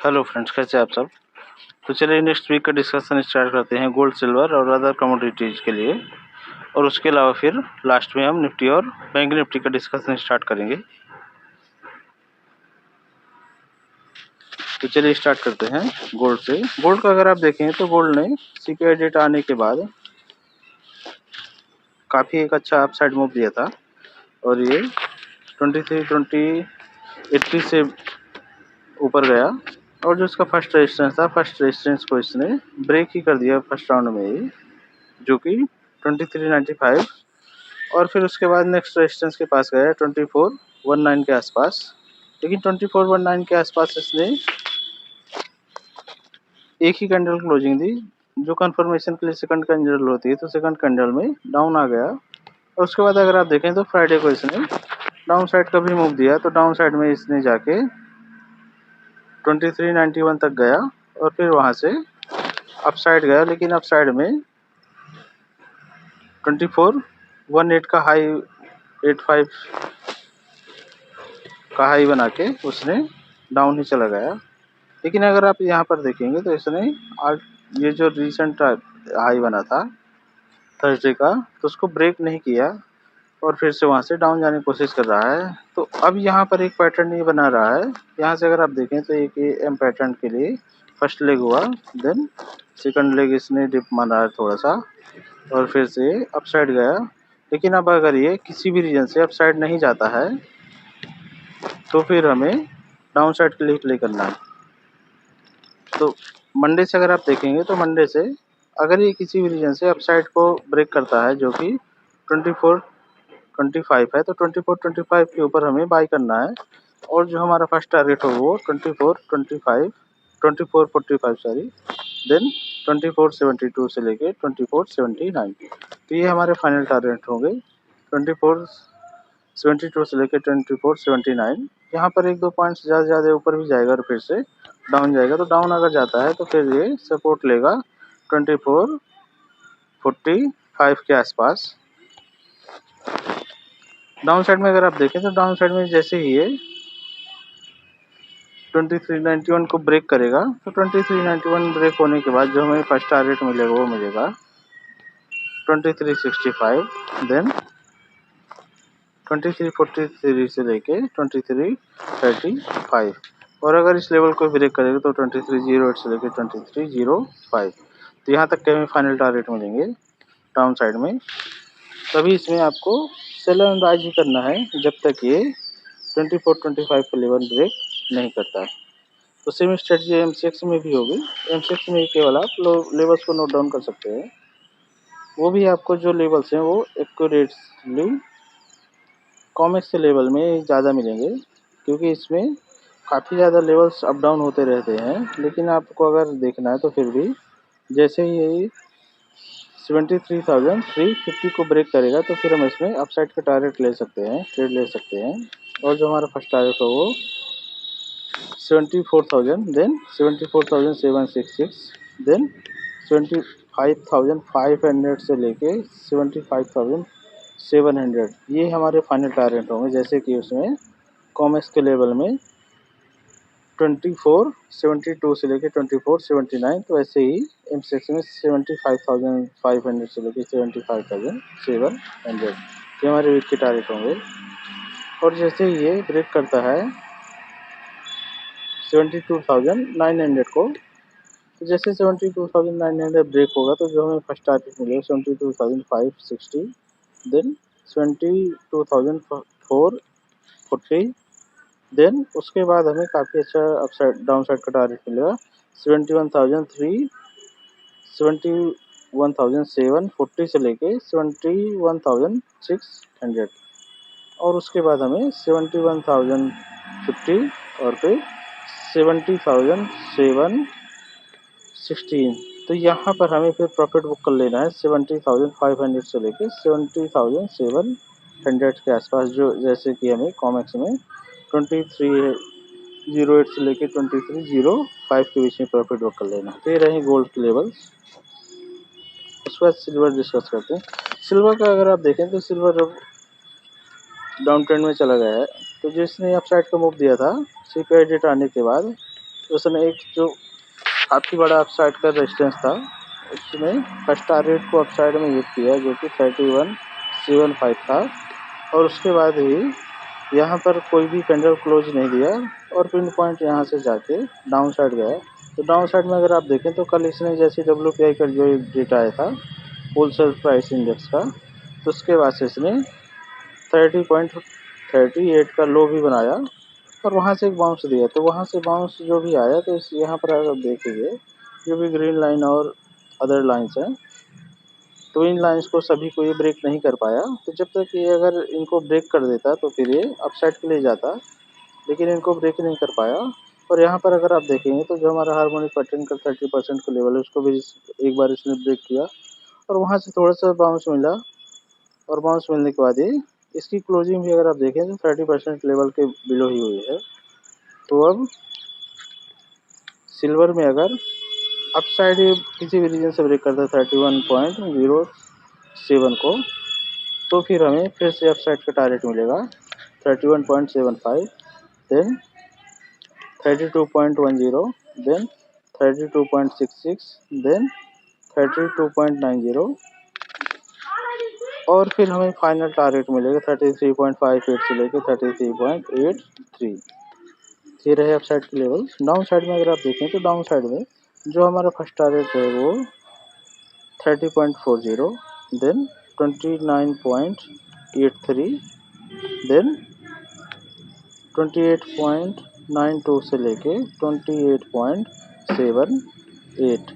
Hello friends, कैसे आप सब। तो चलिए नेक्स्ट वीक का डिस्कशन स्टार्ट करते हैं गोल्ड, सिल्वर और अदर कमोडिटीज़ के लिए। और उसके अलावा फिर लास्ट में हम निफ्टी और बैंक निफ्टी का डिस्कशन स्टार्ट करेंगे। तो चलिए स्टार्ट करते हैं गोल्ड से। गोल्ड का अगर आप देखें तो गोल्ड ने सीपीआई डेटा आने के बाद काफ़ी एक अच्छा अपसाइड मूव दिया था और ये 80 से ऊपर गया। और जो इसका फर्स्ट रेजिस्टेंस था, फर्स्ट रेजिस्टेंस को इसने ब्रेक ही कर दिया फर्स्ट राउंड में ही, जो कि 2395। और फिर उसके बाद नेक्स्ट रेजिस्टेंस के पास गया 2419 के आसपास। लेकिन 2419 के आसपास इसने एक ही कैंडल क्लोजिंग दी, जो कंफर्मेशन के लिए सेकंड कैंडल होती है, तो सेकंड कैंडल में डाउन आ गया। और उसके बाद अगर आप देखें तो फ्राइडे को इसने डाउन साइड का भी मूव दिया, तो डाउन साइड में इसने जाके 2391 तक गया और फिर वहां से अपसाइड गया। लेकिन अपसाइड में 2418 का हाई 85 का हाई बना के उसने डाउन ही चला गया। लेकिन अगर आप यहाँ पर देखेंगे तो इसने ये जो रिसेंट हाई बना था थर्सडे का, तो उसको ब्रेक नहीं किया और फिर से वहाँ से डाउन जाने की कोशिश कर रहा है। तो अब यहाँ पर एक पैटर्न ये बना रहा है। यहाँ से अगर आप देखें तो एक एम पैटर्न के लिए फर्स्ट लेग हुआ, देन सेकंड लेग इसने डिप मारा है थोड़ा सा और फिर से अपसाइड गया। लेकिन अब अगर ये किसी भी रीजन से अपसाइड नहीं जाता है तो फिर हमें डाउन साइड के लिए प्ले करना है। तो मंडे से अगर आप देखेंगे तो मंडे से अगर ये किसी भी रीजन से अपसाइड को ब्रेक करता है, जो कि 2425 है, तो 2425 के ऊपर हमें बाई करना है। और जो हमारा फर्स्ट टारगेट हो वो 2445 सॉरी, देन 2472 से लेके 2479। तो ये हमारे फाइनल टारगेट होंगे 2472 से लेके 2479। यहाँ पर एक दो पॉइंट्स ज़्यादा ऊपर भी जाएगा और फिर से डाउन जाएगा। तो डाउन अगर जाता है तो फिर ये सपोर्ट लेगा 2445 के आसपास। डाउन साइड में अगर आप देखें तो डाउन साइड में जैसे ही ये 2391 को ब्रेक करेगा, तो 2391 ब्रेक होने के बाद जो हमें फर्स्ट टारगेट मिलेगा वो मिलेगा 2365, देन 2343 से लेके 2335। और अगर इस लेवल को ब्रेक करेगा तो 2308 से लेके 2305। तो यहाँ तक के हमें फाइनल टारगेट मिलेंगे डाउन साइड में। तभी इसमें आपको सेल एंड राइज ही करना है जब तक ये 2425 का लेवल ब्रेक नहीं करता है। तो सेम स्ट्रेटजी एमसीएक्स में भी होगी। एमसीएक्स में केवल आप लेवल्स को नोट डाउन कर सकते हैं, वो भी आपको जो लेवल्स हैं वो एक्यूरेटली कॉमेक्स के लेवल में ज़्यादा मिलेंगे, क्योंकि इसमें काफ़ी ज़्यादा लेवल्स अप डाउन होते रहते हैं। लेकिन आपको अगर देखना है तो फिर भी जैसे ही 73,350 को ब्रेक करेगा तो फिर हम इसमें अपसाइड का टारगेट ले सकते हैं, ट्रेड ले सकते हैं। और जो हमारा फर्स्ट टारगेट हो वो 74,000, देन 74,766, देन 75,500 से लेके 75,700। ये हमारे फाइनल टारगेट होंगे, जैसे कि उसमें कॉमेक्स के लेवल में 2472 से लेके 2479। तो ऐसे ही एमसीएक्स में 75,500 से लेके 75,700 ये हमारे वीक के टारगेट होंगे। और जैसे ही ये ब्रेक करता है 72,900 को, तो जैसे 72,900 ब्रेक होगा तो जो हमें फर्स्ट टारगेट मिलेगा 72,560, देन 72,440, देन उसके बाद हमें काफ़ी अच्छा अपसाइड डाउन साइड का टारगेट मिलेगा 71,740 से लेके 71,600। और उसके बाद हमें 71,050 और फिर 70,716। तो यहाँ पर हमें फिर प्रॉफिट बुक कर लेना है 70,500 से लेके 70,700 के आसपास, जो जैसे कि हमें कॉमेक्स में 2308 से लेके 2305 के बीच में प्रॉफिट बुक कर लेना। तो ये रहे गोल्ड के लेवल्स। उसके बाद सिल्वर डिस्कस करते हैं। सिल्वर का अगर आप देखें तो सिल्वर डाउन ट्रेंड में चला गया है। तो जिसने अपसाइड का मूव दिया था सीपीआई डेटा आने के बाद, उसने एक जो काफ़ी बड़ा अपसाइड का रेजिस्टेंस था, उसने फर्स्ट टारगेट को अपसाइड में हिट किया जो कि 3175 था, और उसके बाद ही यहाँ पर कोई भी कैंडल क्लोज नहीं दिया और पिन पॉइंट यहाँ से जाके डाउन साइड गया। तो डाउन साइड में अगर आप देखें तो कल इसने जैसे WPI का जो डेटा आया था होलसेल प्राइस इंडेक्स का, तो उसके बाद से इसने 30.38 का लो भी बनाया और वहाँ से एक बाउंस दिया। तो वहाँ से बाउंस जो भी आया तो इस यहाँ पर अगर देखेंगे जो भी ग्रीन लाइन और अदर लाइंस हैं, तो इन लाइंस को सभी को ये ब्रेक नहीं कर पाया। तो जब तक ये अगर इनको ब्रेक कर देता तो फिर ये अपसाइड के लिए जाता, लेकिन इनको ब्रेक नहीं कर पाया। और यहाँ पर अगर आप देखेंगे तो जो हमारा हार्मोनिक पैटर्न का 30% का लेवल है उसको भी एक बार इसने ब्रेक किया और वहाँ से थोड़ा सा बाउंस मिला, और बाउंस मिलने के बाद ही इसकी क्लोजिंग भी अगर आप देखें तो 30% लेवल के बिलो ही हुई है। तो अब सिल्वर में अगर अपसाइड किसी भी रीजन से ब्रेक करता है 31.07 को, तो फिर हमें फिर से अपसाइड का टारगेट मिलेगा 31.75, देन 32.10, देन 32.66, देन 32.90, और फिर हमें फाइनल टारगेट मिलेगा 33.58 से लेकर 33.83। ये रहे अपसाइड के लेवल। डाउन साइड में अगर आप देखें तो डाउन साइड में जो हमारा फर्स्ट टारगेट है वो 30.40, देन 29.83, देन 28.92 से लेके 28.78,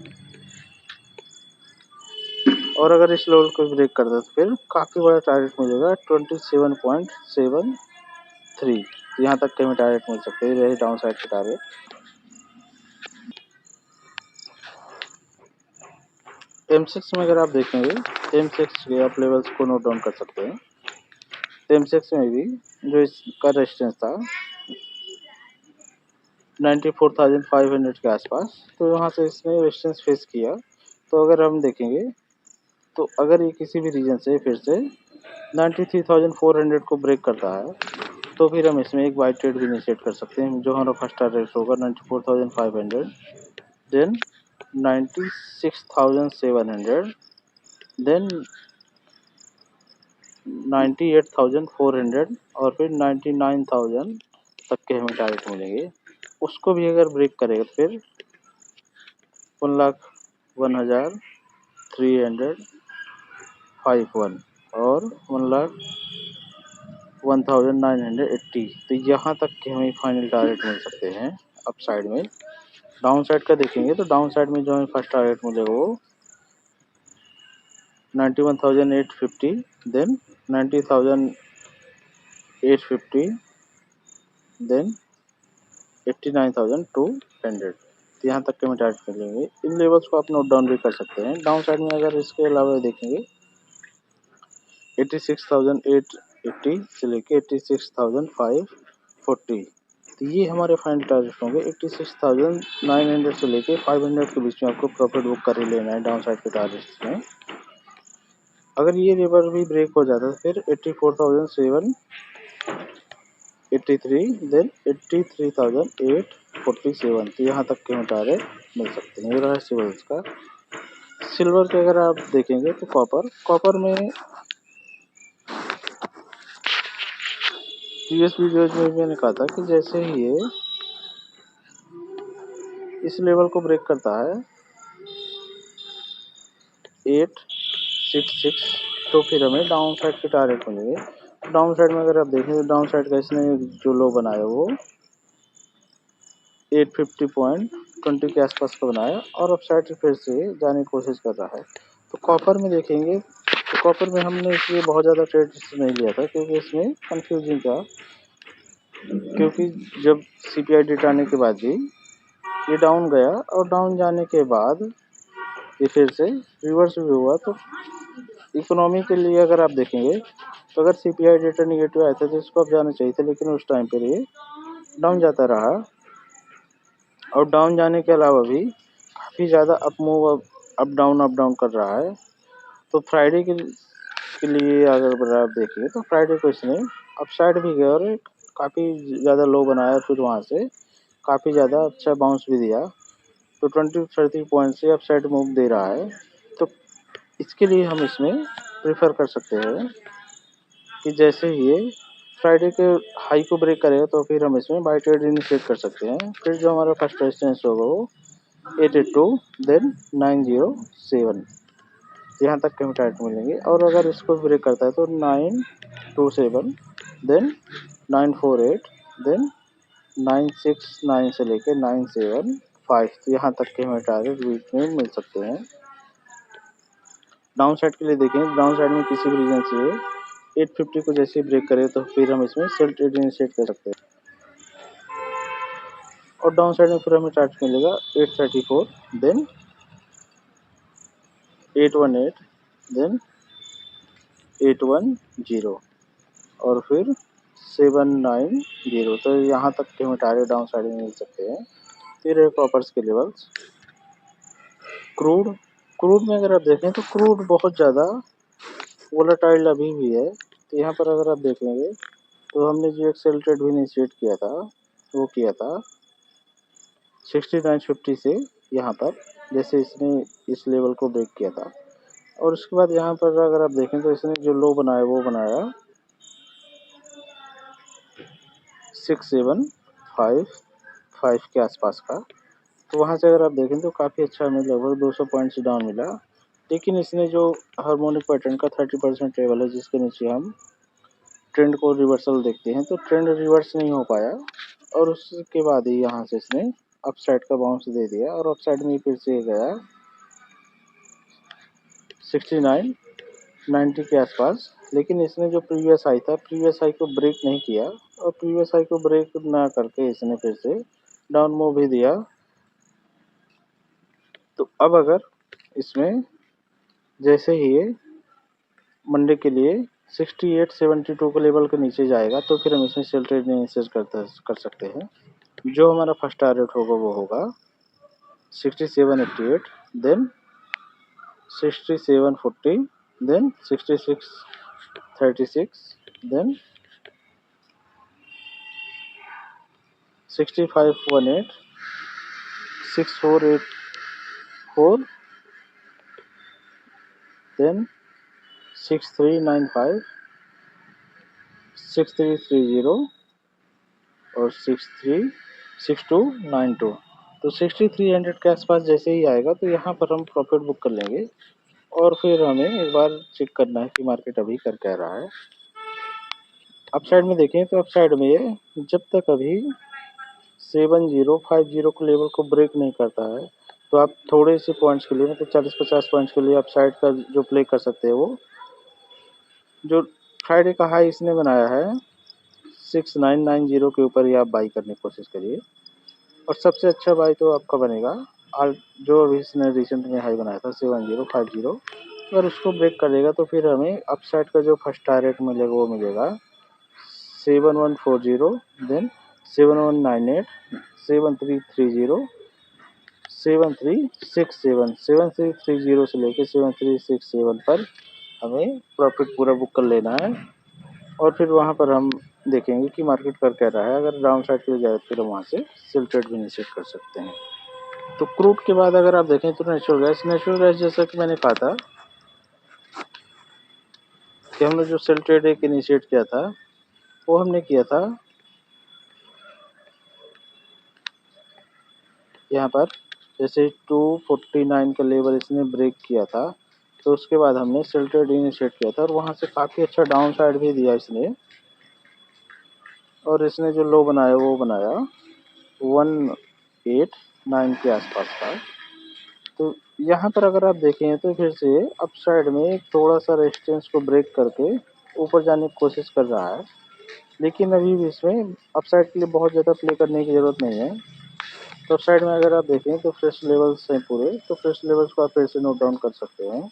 और अगर इस लेवल को ब्रेक कर दे तो फिर काफ़ी बड़ा टारगेट मिलेगा 27.73। यहाँ तक के हमें टारगेट मिल सकते हैं, रहे डाउन साइड के टारगेट। M6 में अगर आप देखेंगे M6 के आप लेवल्स को नोट डाउन कर सकते हैं। M6 में भी जो इसका रेजिस्टेंस था 94,500 के आसपास, तो वहाँ से इसने रेजिस्टेंस फेस किया। तो अगर हम देखेंगे तो अगर ये किसी भी रीजन से फिर से 93,400 को ब्रेक करता है तो फिर हम इसमें एक बाई ट्रेड भी इनिशिएट कर सकते हैं, जो हमारा फर्स्ट टारगेट होगा 94,500, देन 96,700, देन 98,400 और फिर 99,000 तक के हमें टारगेट मिलेंगे। उसको भी अगर ब्रेक करेगा तो फिर 1,01,351 और 1,01,980, तो यहाँ तक के हमें फाइनल टारगेट मिल सकते हैं अप साइड में। डाउन साइड का देखेंगे तो डाउन साइड में जो हमें फर्स्ट टारगेट मिलेगा वो 91,850, देन 90,850, देन 89,200, तो यहाँ तक के हमें टारगेट मिलेंगे। इन लेवल्स को आप नोट डाउन भी कर सकते हैं। डाउन साइड में अगर इसके अलावा देखेंगे 86,880 से लेके 86,540, तो ये हमारे फाइनल टारगेट होंगे। 86,900 से लेके 500 के बीच में आपको प्रॉफिट बुक कर ही लेना है डाउन साइड के टारगेट में। अगर ये लेवल भी ब्रेक हो जाता है फिर 84,783, देन 83,847, तो यहाँ तक के हमें टारगेट मिल सकते हैं। ये रहा सिल्वर का। सिल्वर के अगर आप देखेंगे तो कॉपर में प्रीवियस वीडियोज में मैंने कहा था कि जैसे ही ये इस लेवल को ब्रेक करता है 866, तो फिर हमें डाउन साइड के टारगेट मिलेंगे। डाउन साइड में अगर आप देखें तो डाउन साइड का इसने जो लो बनाया वो 850.20 के आसपास का बनाया और अप साइड फिर से जाने की कोशिश कर रहा है। तो कॉपर में देखेंगे तो कॉपर में हमने इसलिए बहुत ज़्यादा ट्रेड नहीं लिया था क्योंकि इसमें कंफ्यूजिंग था, क्योंकि जब CPI डेटा आने के बाद भी ये डाउन गया और डाउन जाने के बाद ये फिर से रिवर्स भी हुआ। तो इकोनॉमी के लिए अगर आप देखेंगे तो अगर CPI डेटा निगेटिव आया था तो इसको अब जाना चाहिए था, लेकिन उस टाइम पर ये डाउन जाता रहा और डाउन जाने के अलावा भी काफ़ी ज़्यादा अप डाउन कर रहा है। तो फ्राइडे के लिए अगर आप देखिए तो फ्राइडे को इसने अपसाइड भी गया और काफ़ी ज़्यादा लो बनाया, फिर वहाँ से काफ़ी ज़्यादा अच्छा बाउंस भी दिया, तो 20-30 पॉइंट से अप साइड मूव दे रहा है। तो इसके लिए हम इसमें प्रेफर कर सकते हैं कि जैसे ही ये फ्राइडे के हाई को ब्रेक करेगा तो फिर हम इसमें बाय ट्रेड इनिशिएट कर सकते हैं। फिर जो हमारा फर्स्ट रेजिस्टेंस होगा वो 882 देन 907 यहाँ तक के हमें टारगेट मिलेंगे। और अगर इसको ब्रेक करता है तो 927 देन 948 देन 969 से लेके 975, तो यहाँ तक के हमें टारगेट वीक में मिल सकते हैं। डाउन साइड के लिए देखें, डाउन साइड में किसी भी रीजन से 850 को जैसे ब्रेक करे तो फिर हम इसमें सेल ट्रेड इनिशिएट कर सकते हैं। और डाउन साइड में फिर हमें टारगेट मिलेगा 834 देन 818 देन 810 और फिर 790, तो यहाँ तक के हमें टारगेट डाउन साइड में मिल सकते हैं। फिर कॉपर्स के लेवल्स, क्रूड में अगर आप देखें तो क्रूड बहुत ज़्यादा वोलेटाइल अभी भी है। तो यहाँ पर अगर आप देखेंगे तो हमने जो एक सेल ट्रेड भी इनिशिएट किया था वो किया था 6950 से यहाँ पर, जैसे इसने इस लेवल को ब्रेक किया था। और उसके बाद यहाँ पर अगर आप देखें तो इसने जो लो बनाया वो बनाया 6755 के आसपास का। तो वहाँ से अगर आप देखें तो काफ़ी अच्छा हमें लगभग 200 पॉइंट्स डाउन मिला। लेकिन इसने जो हार्मोनिक पैटर्न का 30% लेवल है जिसके नीचे हम ट्रेंड को रिवर्सल देखते हैं, तो ट्रेंड रिवर्स नहीं हो पाया और उसके बाद ही यहाँ से इसने अपसाइड का बाउंस दे दिया और अपसाइड में फिर से गया 69 90 के आसपास। लेकिन इसने जो प्रीवियस हाई था, प्रीवियस हाई को ब्रेक नहीं किया और प्रीवियस हाई को ब्रेक ना करके इसने फिर से डाउन मूव भी दिया। तो अब अगर इसमें जैसे ही ये मंडे के लिए 6872 के लेवल के नीचे जाएगा तो फिर हम इसमें सेल ट्रेड इनिशिएट कर सकते हैं। जो हमारा फर्स्ट टारगेट होगा वो होगा 6788 देन 6740 देन 6636 देन 6518 6484 देन 6395 6330 और 6292। तो 6300 के आसपास जैसे ही आएगा तो यहाँ पर हम प्रॉफिट बुक कर लेंगे और फिर हमें एक बार चेक करना है कि मार्केट अभी कर क्या रहा है। अपसाइड में देखें तो अपसाइड में ये जब तक अभी 7050 के लेवल को ब्रेक नहीं करता है तो आप थोड़े से पॉइंट्स के लिए मतलब 40-50 पॉइंट्स के लिए अपसाइड का जो प्ले कर सकते हैं, वो जो फ्राइडे का हाई इसने बनाया है 6990 के ऊपर ही आप बाई करने की कोशिश करिए। और सबसे अच्छा बाई तो आपका बनेगा जो अभी इसने रिसेंट में हाई बनाया था 7050, अगर उसको ब्रेक करेगा तो फिर हमें अपसाइड का जो फर्स्ट टारगेट मिलेगा वो मिलेगा 7140 देन 7198 7330 7367 7330 से लेके 7367 पर हमें प्रॉफिट पूरा बुक कर लेना है। और फिर वहाँ पर हम देखेंगे कि मार्केट कर क्या रहा है। अगर डाउन साइड के लिए जाए फिर हम वहाँ से सेल ट्रेड भी इनिशिएट कर सकते हैं। तो क्रूड के बाद अगर आप देखें तो नेचुरल गैस जैसा कि मैंने कहा था कि हमने जो सेल ट्रेड एक इनिशिएट किया था वो हमने किया था यहाँ पर, जैसे 249 का लेवल इसने ब्रेक किया था तो उसके बाद हमने सेल ट्रेड इनिशिएट किया था और वहाँ से काफ़ी अच्छा डाउन साइड भी दिया इसने। और इसने जो लो बनाया वो बनाया 189 के आसपास का। तो यहाँ पर अगर आप देखें तो फिर से अप साइड में थोड़ा सा रेजिस्टेंस को ब्रेक करके ऊपर जाने की कोशिश कर रहा है, लेकिन अभी भी इसमें अप साइड के लिए बहुत ज़्यादा प्ले करने की ज़रूरत नहीं है। तो अप साइड में अगर आप देखें तो फ्रेश लेवल्स हैं पूरे, तो फ्रेश लेवल्स को आप फिर से नोट डाउन कर सकते हैं।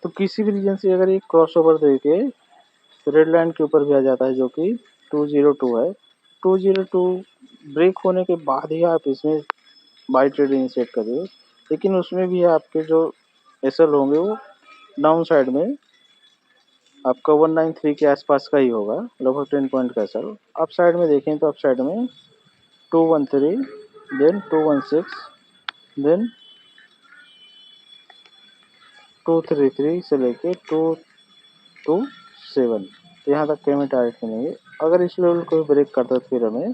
तो किसी भी रीजन से अगर ये क्रॉस ओवर देके रेड लाइन के ऊपर भी आ जाता है जो कि 202 है, 202 ब्रेक होने के बाद ही आप इसमें बाई ट्रेड इनिशिएट करिए। लेकिन उसमें भी आपके जो एसएल होंगे वो डाउन साइड में आपका 193 के आसपास का ही होगा, लगभग 10 पॉइंट का सर। अप साइड में देखें तो अप साइड में 213, देन 216, देन 233 से लेके 227, तो यहाँ तक के हमें टारगेट मिलेंगे। अगर इस लेवल को ब्रेक करता है तो फिर हमें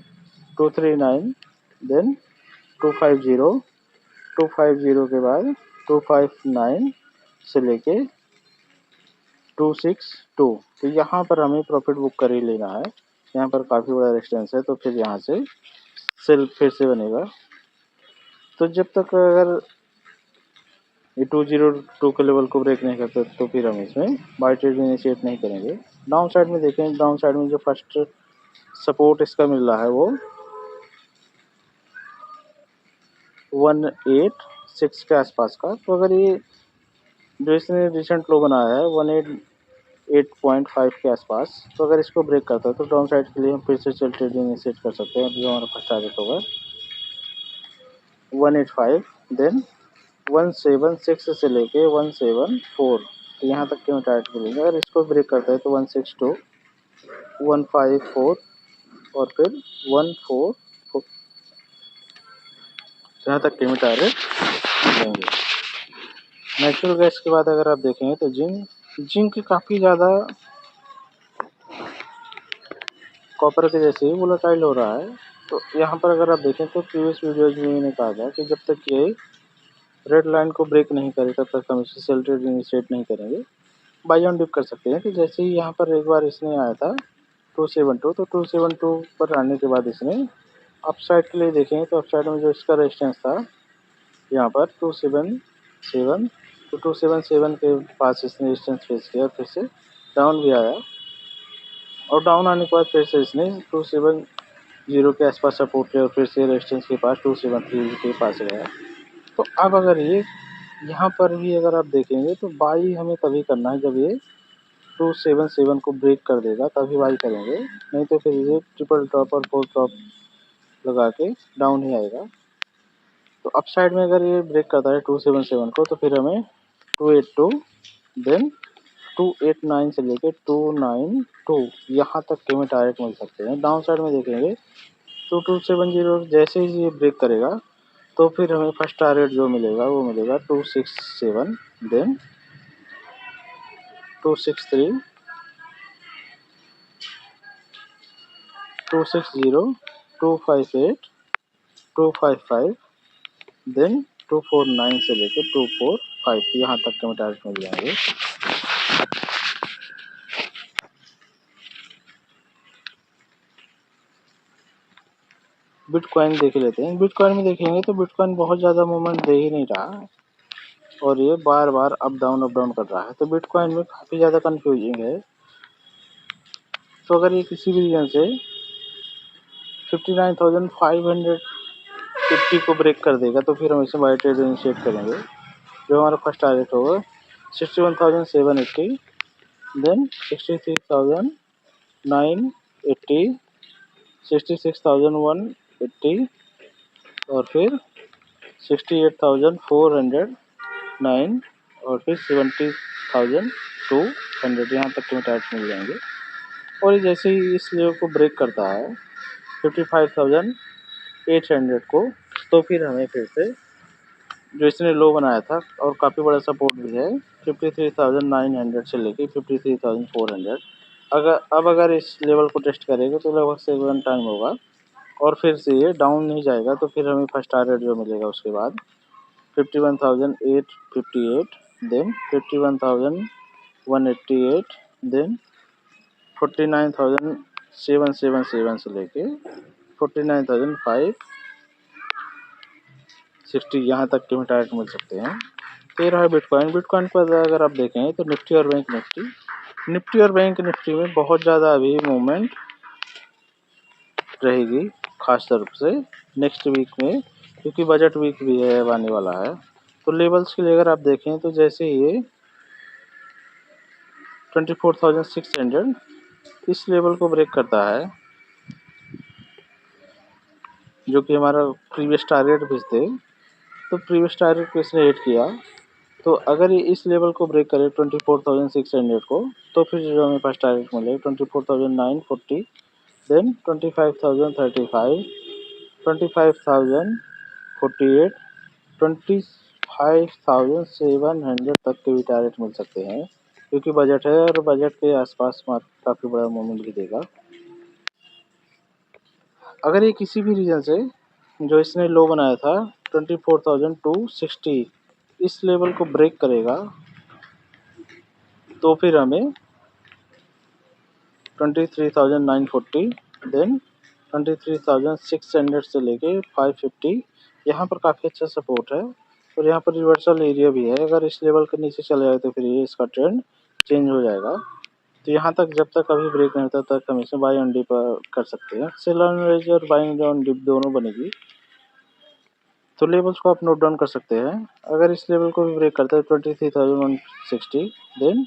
239, देन 250, 250 के बाद 259 से लेके 262, तो यहाँ पर हमें प्रॉफिट बुक कर ही लेना है। यहाँ पर काफ़ी बड़ा रेजिस्टेंस है, तो फिर यहाँ से सेल फिर से बनेगा। तो जब तक अगर ये 202 के लेवल को ब्रेक नहीं करते तो फिर हम इसमें बाय ट्रेड इनिशिएट नहीं करेंगे। डाउन साइड में देखें, डाउन साइड में जो फर्स्ट सपोर्ट इसका मिल रहा है वो 186 के आसपास का। तो अगर ये जो इसने रिसेंट लो बनाया है 188.5 के आसपास, तो अगर इसको ब्रेक करता है तो डाउन साइड के लिए हम फिर से सेल ट्रेड इनिशिएट कर सकते हैं। जो हमारा फर्स्ट टारगेट होगा 185, देन 176 से लेके 174, तो यहाँ तक के हम टारगेट मिलेंगे। अगर इसको ब्रेक करता है तो 162, 154 और फिर 144, यहाँ तक के टारगेट मिलेंगे। नेचुरल गैस के बाद अगर आप देखेंगे तो जिंक काफ़ी ज़्यादा कॉपर के जैसे ही वोलेटाइल हो रहा है। तो यहाँ पर अगर आप देखें तो प्रीवियस वीडियोज में मैंने कहा था कि जब तक ये रेड लाइन को ब्रेक नहीं करे तब तक हम इसे सेल ट्रेड इनिशिएट नहीं करेंगे। बाई ऑन डिप कर सकते हैं कि जैसे ही यहाँ पर एक बार इसने आया था 272, तो 272 पर आने के बाद इसने अपसाइड के लिए देखेंगे तो अपसाइड में जो इसका रेजिस्टेंस था यहाँ पर 277, तो 277 के पास इसने रेजिस्टेंस फेस किया, फिर से डाउन भी आया और डाउन आने के बाद फिर से इसने 270 के आसपास सपोर्ट लिया और फिर से रेजिस्टेंस के पास 273 के पास गया। तो अब अगर ये यहाँ पर भी अगर आप देखेंगे तो बाई हमें तभी करना है जब ये 277 को ब्रेक कर देगा, तभी बाई करेंगे, नहीं तो फिर ये ट्रिपल टॉप और फोर टॉप लगा के डाउन ही आएगा। तो अप साइड में अगर ये ब्रेक करता है 277 को तो फिर हमें 282, देन 289 से लेके 292 यहाँ तक के हमें टारगेट मिल सकते हैं। डाउन साइड में देखेंगे तो 270 जैसे ही ये ब्रेक करेगा तो फिर हमें फर्स्ट टारगेट जो मिलेगा वो मिलेगा 267, देन 263, 260, 258, 255, देन 249 से लेके 245 यहाँ तक के हमें टारगेट मिल जाएंगे। बिटकॉइन देख लेते हैं। बिटकॉइन में देखेंगे तो बिटकॉइन बहुत ज़्यादा मूवमेंट दे ही नहीं रहा और ये बार बार अप डाउन कर रहा है। तो बिटकॉइन में काफ़ी ज़्यादा कंफ्यूजिंग है। तो अगर ये किसी भी रीजन से 59,550 को ब्रेक कर देगा तो फिर हम इसे बाय ट्रेड इनिशिएट करेंगे। जो हमारा फर्स्ट टारगेट होगा 61,780, देन 63,980, 66,180 और फिर 68,409 और फिर 70,200 यहाँ तक के टारगेट मिल जाएंगे। और जैसे ही इस लेवल को ब्रेक करता है 55,800 को, तो फिर हमें फिर से जो इसने लो बनाया था और काफ़ी बड़ा सपोर्ट भी है 53,900 से लेके 53,400, अगर इस लेवल को टेस्ट करेगा तो लगभग 7 टाइम होगा और फिर से ये डाउन नहीं जाएगा। तो फिर हमें फर्स्ट टारगेट जो मिलेगा उसके बाद 51,858, देन 51,188, देन 49,777 से लेके 49,560 यहाँ तक के टारगेट मिल सकते हैं। तो ये रहा बिटकॉइन। बिटकॉइन पर अगर आप देखें तो निफ्टी और बैंक निफ्टी में बहुत ज़्यादा अभी मूवमेंट रहेगी, खास तौर से नेक्स्ट वीक में, क्योंकि बजट वीक भी है, आने वाला है। तो लेवल्स के लिए अगर आप देखें तो जैसे ये 24,600 इस लेवल को ब्रेक करता है, जो कि हमारा प्रीवियस टारगेट भी थे, तो प्रीवियस टारगेट को इसने हिट किया। तो अगर ये इस लेवल को ब्रेक करे 24,600 को, तो फिर जो हमें पास टारगेट मिलेगा 24,940, देन 25,035, 25,048, 25,700 तक के भी टारगेट मिल सकते हैं, क्योंकि बजट है और बजट के आसपास मार्केट काफ़ी बड़ा मूवमेंट भी देगा। अगर ये किसी भी रीजन से जो इसने लो बनाया था 24,260 इस लेवल को ब्रेक करेगा, तो फिर हमें 23,940, देन 23,600 से लेके 550 यहाँ पर काफ़ी अच्छा सपोर्ट है और यहाँ पर रिवर्सल एरिया भी है। अगर इस लेवल के नीचे चले जाए तो फिर ये इसका ट्रेंड चेंज हो जाएगा। तो यहाँ तक जब तक अभी ब्रेक नहीं होता तब तक हम इसे बाई ऑन डिप कर सकते हैं। सेल ऑन रेज और बाइंग ऑन डिप दोनों बनेगी। तो लेवल्स को आप नोट डाउन कर सकते हैं। अगर इस लेवल को भी ब्रेक करता है 23,160, देन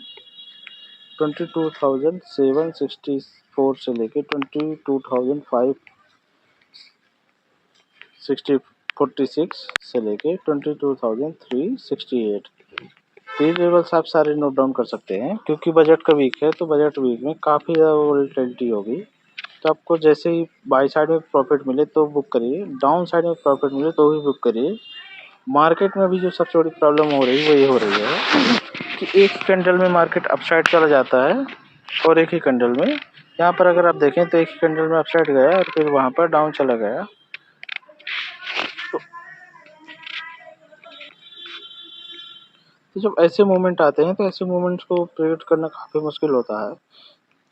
22,764 से लेके 22,546 से लेके 22,368 ये लेवल्स आप सारे नोट डाउन कर सकते हैं। क्योंकि बजट का वीक है तो बजट वीक में काफ़ी ज़्यादा वोलेटिलिटी होगी। तो आपको जैसे ही बाई साइड में प्रॉफिट मिले तो बुक करिए, डाउन साइड में प्रॉफिट मिले तो ही बुक करिए। मार्केट में अभी जो सबसे बड़ी प्रॉब्लम हो रही है वो ये हो रही है कि एक कैंडल में मार्केट अपसाइड चला जाता है और एक ही कैंडल में, यहाँ पर अगर आप देखें तो एक ही कैंडल में अपसाइड गया और फिर वहाँ पर डाउन चला गया। तो जब ऐसे मोमेंट आते हैं तो ऐसे मोमेंट्स को प्रेडिक्ट करना काफ़ी मुश्किल होता है।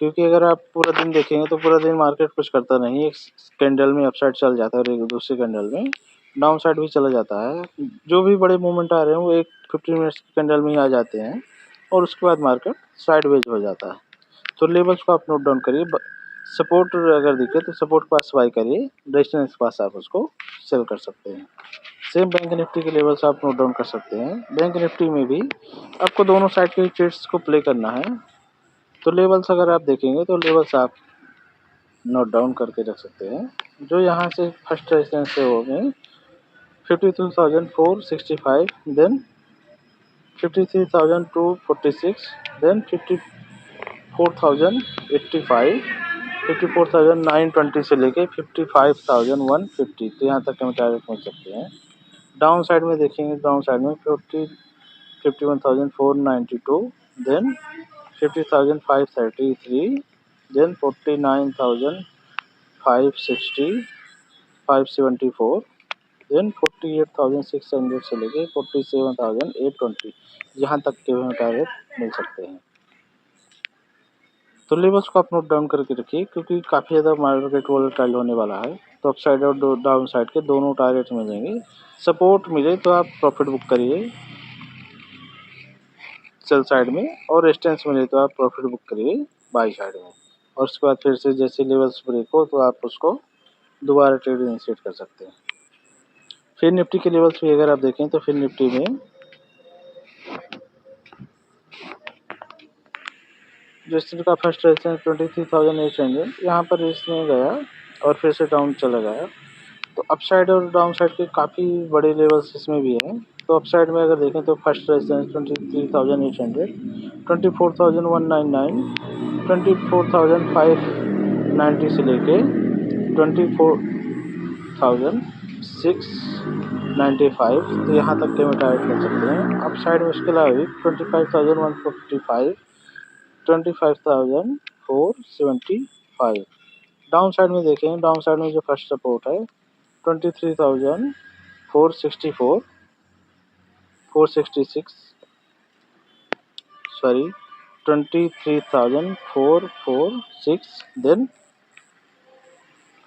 क्योंकि अगर आप पूरा दिन देखेंगे तो पूरा दिन मार्केट कुछ करता नहीं, एक कैंडल में अपसाइड चल जाता है और एक दूसरे कैंडल में डाउन साइड भी चला जाता है। जो भी बड़े मूवमेंट आ रहे हैं वो एक 15 मिनट्स कैंडल में ही आ जाते हैं और उसके बाद मार्केट साइडवेज हो जाता है। तो लेवल्स को आप नोट डाउन करिए। सपोर्ट अगर दिखे तो सपोर्ट पास बाय करिए, रेजिस्टेंस पास आप उसको सेल कर सकते हैं। सेम बैंक निफ्टी के लेवल्स आप नोट डाउन कर सकते हैं। बैंक निफ्टी में भी आपको दोनों साइड के ट्रेड्स को प्ले करना है। तो लेवल्स अगर आप देखेंगे तो लेवल्स आप नोट डाउन करके रख सकते हैं। जो यहाँ से फर्स्ट रेजिस्टेंस से होंगे 52,465, देन 53,246, देन 54,085, 54,920 से लेके 55,150, तो यहाँ तक हमें टारगेट पहुँच सकते हैं। डाउन साइड में देखेंगे, डाउन साइड में 51,492, देन 50,533, देन 49,560, 574, देन 48,600 से लेके 47,820 यहाँ तक के हमें टारगेट मिल सकते हैं। तो लेवल्स को आप नोट डाउन करके रखिए, क्योंकि काफ़ी ज़्यादा मार्केट वोलेटाइल होने वाला है। तो अप साइड और डाउन साइड के दोनों टारगेट मिलेंगे। सपोर्ट मिले तो आप प्रॉफिट बुक करिए सेल साइड में, और रेजिस्टेंस मिले तो आप प्रॉफिट बुक करिए बाई साइड में। और उसके बाद फिर से जैसे लेवल्स ब्रेक हो तो आप उसको दोबारा ट्रेड इनिशिएट कर सकते हैं। फिर निफ्टी के लेवल्स भी अगर आप देखें तो फिर निफ्टी में जो का फर्स्ट रेजिस्टेंस 23,800 यहाँ पर इसमें गया और फिर से डाउन चला गया। तो अप साइड और डाउन साइड के काफ़ी बड़े लेवल्स इसमें भी हैं। तो अप साइड में अगर देखें तो फर्स्ट रेजिस्टेंस 23,800, 24,199, 24,590 से लेके 24,695, तो यहाँ तक के हम टारगेट कर सकते हैं। अप साइड में उसके अलावा 25,155, 25,475। डाउन साइड में देखें, डाउन साइड में जो फर्स्ट सपोर्ट है 23,464, 466, सॉरी 23,446, देन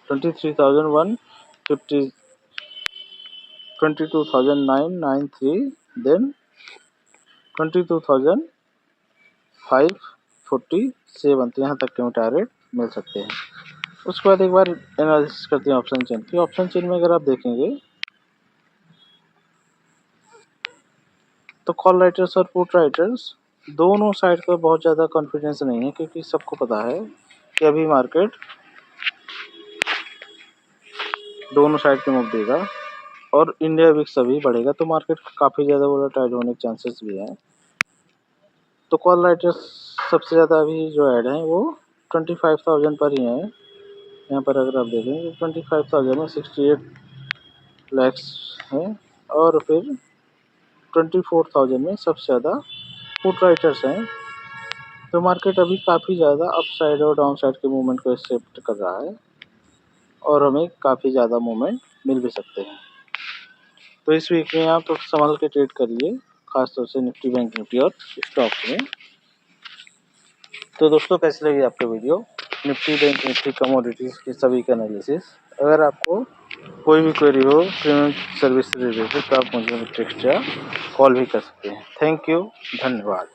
23,150, 22,993, देन 22,547, तो यहाँ तक के टारगेट मिल सकते हैं। उसके बाद एक बार एनालिसिस करते हैं ऑप्शन चेन की। ऑप्शन चेन में अगर आप देखेंगे तो कॉल राइटर्स और पुट राइटर्स दोनों साइड का बहुत ज़्यादा कॉन्फिडेंस नहीं है, क्योंकि सबको पता है कि अभी मार्केट दोनों साइड के मूव देगा और इंडिया विक्स अभी बढ़ेगा, तो मार्केट काफ़ी ज़्यादा वोलेटाइल होने के चांसेस भी हैं। तो कॉल राइटर्स सबसे ज़्यादा अभी जो ऐड है वो 25,000 पर ही है। यहाँ पर अगर आप देखें तो 25,000 में 68 लैक्स है और फिर 24,000 में सबसे ज़्यादा पुट राइटर्स हैं। तो मार्केट अभी काफ़ी ज़्यादा अप साइड और डाउन साइड के मूवमेंट को एक्सेप्ट कर रहा है और हमें काफ़ी ज़्यादा मूवमेंट मिल भी सकते हैं। तो इस वीक में आप संभाल के ट्रेड करिए, खासतौर से निफ्टी, बैंक निफ्टी और स्टॉक्स में। तो दोस्तों कैसी लगी आपको video Nifty, bank Nifty, commodities की सभी का एनालिसिस। अगर आपको कोई भी क्वेरी हो प्रीमियम सर्विस से रिलेटेड तो आप मुझे टेक्स्ट या कॉल भी कर सकते हैं। थैंक यू, धन्यवाद।